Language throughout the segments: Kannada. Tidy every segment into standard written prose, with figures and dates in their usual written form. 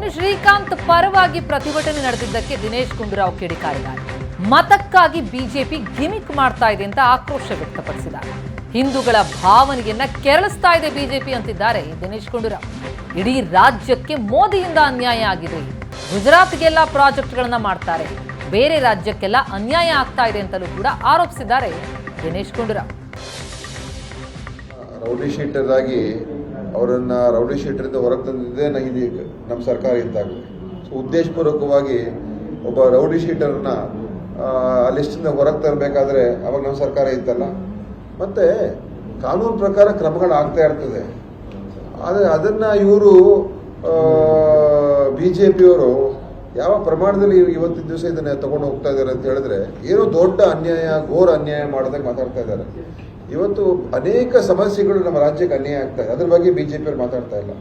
ಇನ್ನು ಶ್ರೀಕಾಂತ್ ಪರವಾಗಿ ಪ್ರತಿಭಟನೆ ನಡೆದಿದ್ದಕ್ಕೆ ದಿನೇಶ್ ಗುಂಡೂರಾವ್ ಕಿಡಿಕಾರಿದ್ದಾರೆ. ಮತಕ್ಕಾಗಿ ಬಿಜೆಪಿ ಗಿಮಿಕ್ ಮಾಡ್ತಾ ಇದೆ ಅಂತ ಆಕ್ರೋಶ ವ್ಯಕ್ತಪಡಿಸಿದ್ದಾರೆ. ಹಿಂದೂಗಳ ಭಾವನೆಯನ್ನ ಕೆರಳಿಸ್ತಾ ಇದೆ ಬಿಜೆಪಿ ಅಂತಿದ್ದಾರೆ ದಿನೇಶ್ ಗುಂಡೂರಾವ್. ಇಡೀ ರಾಜ್ಯಕ್ಕೆ ಮೋದಿಯಿಂದ ಅನ್ಯಾಯ ಆಗಿದೆ. ಗುಜರಾತ್ಗೆಲ್ಲ ಪ್ರಾಜೆಕ್ಟ್ಗಳನ್ನ ಮಾಡ್ತಾರೆ, ಬೇರೆ ರಾಜ್ಯಕ್ಕೆಲ್ಲ ಅನ್ಯಾಯ ಆಗ್ತಾ ಇದೆ ಅಂತಲೂ ಕೂಡ ಆರೋಪಿಸಿದ್ದಾರೆ ದಿನೇಶ್ ಗುಂಡೂರಾವ್. ರೌಡಿ ಶೀಟರ್ ಆಗಿ ಅವರನ್ನ ರೌಡಿ ಶೀಟರಿಂದ ಹೊರಗೆ ತಂದಿದ್ದೇ ನಮ್ಮ ಸರ್ಕಾರ ಇದ್ದಾಗಲೇ. ಸೊ ಉದ್ದೇಶಪೂರ್ವಕವಾಗಿ ಒಬ್ಬ ರೌಡಿ ಶೀಟರ್ನ ಲಿಸ್ಟಿಂದ ಹೊರಗೆ ತರಬೇಕಾದ್ರೆ ಅವಾಗ ನಮ್ಮ ಸರ್ಕಾರ ಇತ್ತಲ್ಲ. ಮತ್ತೆ ಕಾನೂನು ಪ್ರಕಾರ ಕ್ರಮಗಳಾಗ್ತಾ ಇರ್ತದೆ. ಆದರೆ ಅದನ್ನ ಇವರು ಬಿಜೆಪಿಯವರು ಯಾವ ಪ್ರಮಾಣದಲ್ಲಿ ಇವತ್ತಿನ ದಿವಸ ಇದನ್ನ ತಗೊಂಡು ಹೋಗ್ತಾ ಇದ್ದಾರೆ ಅಂತ ಹೇಳಿದ್ರೆ ಏನೋ ದೊಡ್ಡ ಅನ್ಯಾಯ, ಘೋರ ಅನ್ಯಾಯ ಮಾಡೋದಕ್ಕೆ ಮಾತಾಡ್ತಾ ಇದ್ದಾರೆ. ಇವತ್ತು ಅನೇಕ ಸಮಸ್ಯೆಗಳು ನಮ್ಮ ರಾಜ್ಯಕ್ಕೆ ಅನ್ಯಾಯ ಆಗ್ತಾ ಇದೆ, ಅದ್ರ ಬಗ್ಗೆ ಬಿಜೆಪಿಯವರು ಮಾತಾಡ್ತಾ ಇಲ್ಲ.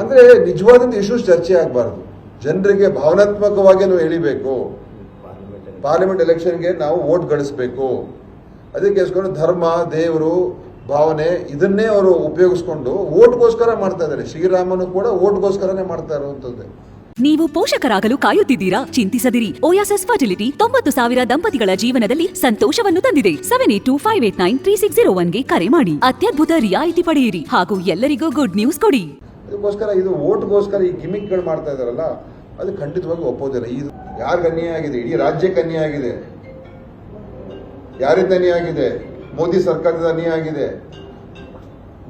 ಅಂದ್ರೆ ನಿಜವಾದ ಇಶ್ಯೂಸ್ ಚರ್ಚೆ ಆಗಬಾರ್ದು, ಜನರಿಗೆ ಭಾವನಾತ್ಮಕವಾಗಿ ನಾವು ಎಳಿಬೇಕು. ಪಾರ್ಲಿಮೆಂಟ್ ಎಲೆಕ್ಷನ್ಗೆ ನಾವು ವೋಟ್ ಗಳಿಸಬೇಕು, ಅದಕ್ಕೆ ಧರ್ಮ, ದೇವರು, ಭಾವನೆ ಇದನ್ನೇ ಅವರು ಉಪಯೋಗಿಸ್ಕೊಂಡು ವೋಟ್ಗೋಸ್ಕರ ಮಾಡ್ತಾ ಇದ್ದಾರೆ. ಶ್ರೀರಾಮನು ಕೂಡ ವೋಟ್ಗೋಸ್ಕರನೇ ಮಾಡ್ತಾ ಇರುವಂತದ್ದು. ನೀವು ಪೋಷಕರಾಗಲು ಕಾಯುತ್ತಿದ್ದೀರಾ? ಚಿಂತಿಸದಿರಿ. ಓಯಾಸಿಸ್ ಫರ್ಟಿಲಿಟಿ 90,000 ದಂಪತಿಗಳ ಜೀವನದಲ್ಲಿ ಸಂತೋಷವನ್ನು ತಂದಿದೆ. 7825893601ಗೆ ಕರೆ ಮಾಡಿ. ಅತ್ಯದ್ಭುತ ರಿಯಾಯಿತಿ ಪಡೆಯಿರಿ ಹಾಗೂ ಎಲ್ಲರಿಗೂ ಗುಡ್ ನ್ಯೂಸ್ ಕೊಡಿ. ಅದಕ್ಕೋಸ್ಕರ ಇದು ವೋಟ್ಗೋಸ್ಕರ ಈ ಗಿಮಿಕ್ಗಳು ಮಾಡ್ತಾ ಇದಾರಲ್ಲ, ಅದು ಖಂಡಿತವಾಗಿ ಒಪ್ಪೋದಿಲ್ಲ. ಇದು ಯಾರಿಗೆ ಅನ್ಯಾಯ ಆಗಿದೆ? ಇಡೀ ರಾಜ್ಯಕ್ಕೆ ಅನ್ಯಾಯ ಆಗಿದೆ. ಯಾರಿಂದ ಅನ್ಯಾಯ ಆಗಿದೆ? ಮೋದಿ ಸರ್ಕಾರದ ಅನ್ಯಾಯ ಆಗಿದೆ.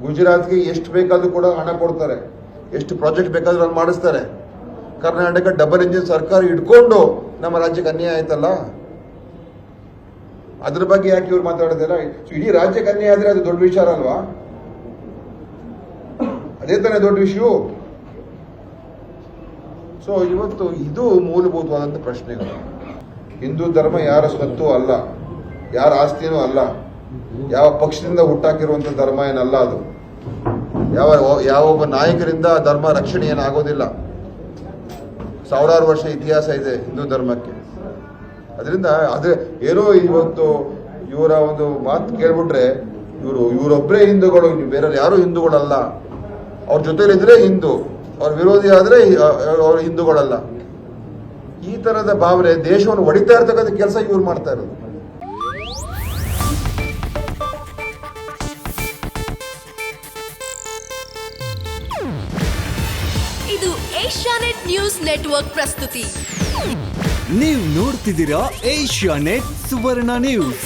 ಗುಜರಾತ್ಗೆ ಎಷ್ಟು ಬೇಕಾದ್ರೂ ಕೂಡ ಹಣ ಕೊಡ್ತಾರೆ, ಎಷ್ಟು ಪ್ರಾಜೆಕ್ಟ್ ಬೇಕಾದ್ರೂ ಅಲ್ಲಿ ಮಾಡಿಸ್ತಾರೆ. ಕರ್ನಾಟಕ ಡಬಲ್ ಇಂಜಿನ್ ಸರ್ಕಾರ ಇಟ್ಕೊಂಡು ನಮ್ಮ ರಾಜ್ಯಕ್ಕೆ ಅನ್ಯಾಯ ಆಯ್ತಲ್ಲ, ಅದ್ರ ಬಗ್ಗೆ ಯಾಕೆ ಇವ್ರು ಮಾತಾಡೋದಿಲ್ಲ? ಇಡೀ ರಾಜ್ಯಕ್ಕೆ ಅನ್ಯಾಯ ಆದ್ರೆ ಅದು ದೊಡ್ಡ ವಿಚಾರ ಅಲ್ವಾ? ಅದೇ ತಾನೇ ದೊಡ್ಡ ವಿಷಯ. ಸೊ ಇವತ್ತು ಇದು ಮೂಲಭೂತವಾದಂಥ ಪ್ರಶ್ನೆಗಳು. ಹಿಂದೂ ಧರ್ಮ ಯಾರ ಸ್ವತ್ತು ಅಲ್ಲ, ಯಾರ ಆಸ್ತಿನೂ ಅಲ್ಲ, ಯಾವ ಪಕ್ಷದಿಂದ ಹುಟ್ಟಾಕಿರುವಂತ ಧರ್ಮ ಏನಲ್ಲ. ಅದು ಯಾವೊಬ್ಬ ನಾಯಕರಿಂದ ಧರ್ಮ ರಕ್ಷಣೆ ಏನಾಗೋದಿಲ್ಲ. ಸಾವಿರಾರು ವರ್ಷ ಇತಿಹಾಸ ಇದೆ ಹಿಂದೂ ಧರ್ಮಕ್ಕೆ. ಅದರಿಂದ ಅದೇ ಏನೋ ಇವತ್ತು ಇವರ ಒಂದು ಮಾತು ಕೇಳ್ಬಿಟ್ರೆ ಇವರೊಬ್ಬರೇ ಹಿಂದೂಗಳು, ಬೇರೆ ಯಾರು ಹಿಂದೂಗಳಲ್ಲ. ಅವ್ರ ಜೊತೆಲಿದ್ರೆ ಹಿಂದೂ, ಅವ್ರ ವಿರೋಧಿ ಆದ್ರೆ ಅವ್ರ ಹಿಂದೂಗಳಲ್ಲ. ಈ ತರದ ಭಾವನೆ ದೇಶವನ್ನು ಹೊಡಿತಾ ಇರ್ತಕ್ಕಂಥ ಕೆಲಸ ಇವ್ರು ಮಾಡ್ತಾ ಇರೋದು. ಇದು ಏಷ್ಯಾನೆಟ್ ನ್ಯೂಸ್ ನೆಟ್ವರ್ಕ್ ಪ್ರಸ್ತುತಿ. ನೀವು ನೋಡ್ತಿದ್ದೀರಾ ಏಷ್ಯಾನೆಟ್ ಸುವರ್ಣ ನ್ಯೂಸ್.